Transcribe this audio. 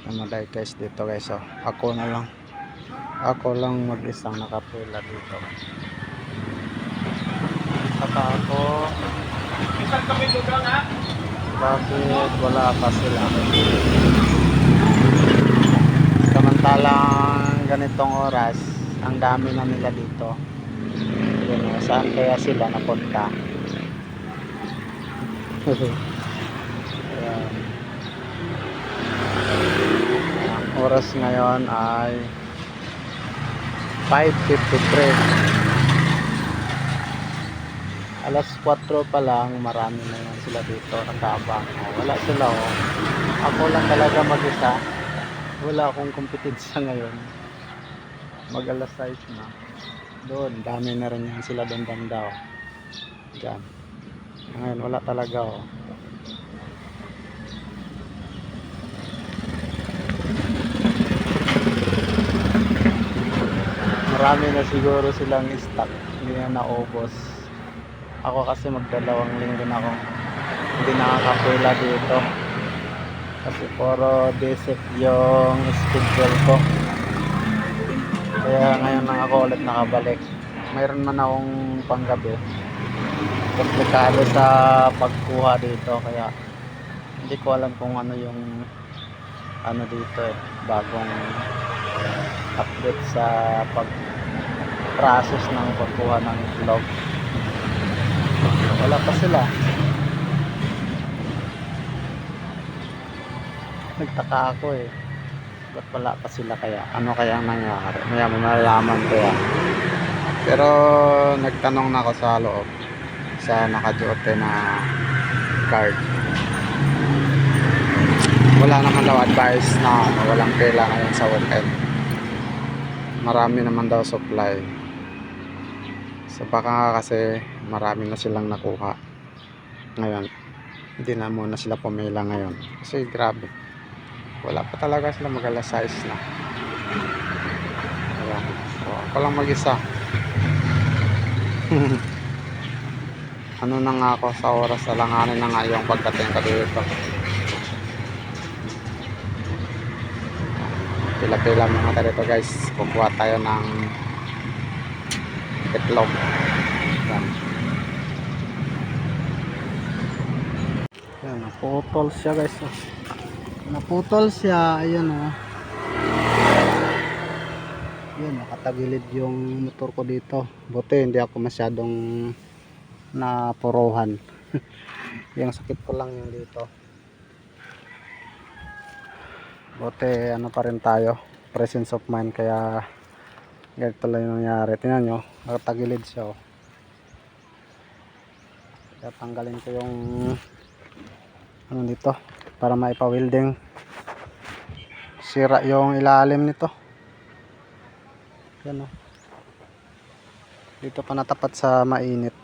Namaday guys dito guys. So, ako lang mag-isang nakapila dito. Saka ako, bakit wala pa sila? Samantalang ganitong oras, ang dami na nila dito. Yun, saan kaya sila napunta? Ayan. Ang oras ngayon ay 5:53. Alas 4 pa lang, marami na yan sila dito nakaabang. Wala sila oh. Ako lang talaga mag-isa. Wala akong kompetensya ngayon. Mag alas 6 na. Doon, dami na rin yan sila doon banda oh. Diyan. Ngayon, wala talaga oh. Marami na siguro silang stock. Hindi na naubos. Ako kasi magdalawang linggo na akong hindi nakakapila dito. Kasi puro desert yung schedule ko. Kaya ngayon lang ako ulit nakabalik. Mayroon man akong panggabi. Komplikado sa pagkuha dito. Kaya hindi ko alam kung ano yung ano dito eh. Bagong update sa pag-process ng pagkuha ng vlog. Wala pa sila. Nagtaka ako eh. Ba't wala pa sila kaya? Ano kaya ang nangyari? Maya malalaman ko yan. Pero nagtanong na ako sa loob. Sa nakaduote na card. Wala naman daw advice na walang pila ngayon sa weekend. Marami naman daw supply. So baka kasi marami na silang nakuha ngayon. Hindi na muna sila pumila ngayon. Kasi grabe. Wala pa talaga sila mag alas 6 na. Ayan. So ako lang mag-isa. Ano na nga ako sa oras na langanin na nga yung pagdating ko dito. Pila-pila mga tayo dito guys. Kukuha tayo ng itlog. Ayan, naputol siya guys. Naputol siya. Ayan o. Ayan, nakatagilid yung motor ko dito. Buti hindi ako masyadong napuruhan. Yung sakit ko lang yung dito. Buti ano pa rin tayo, presence of mind, kaya ganito lang yung nangyari. Tingnan nyo, nakatagilid siya oh. Kaya tanggalin ko yung ano dito para maipa-welding. Sira yung ilalim nito. Yan oh. Dito pa natapat sa mainit.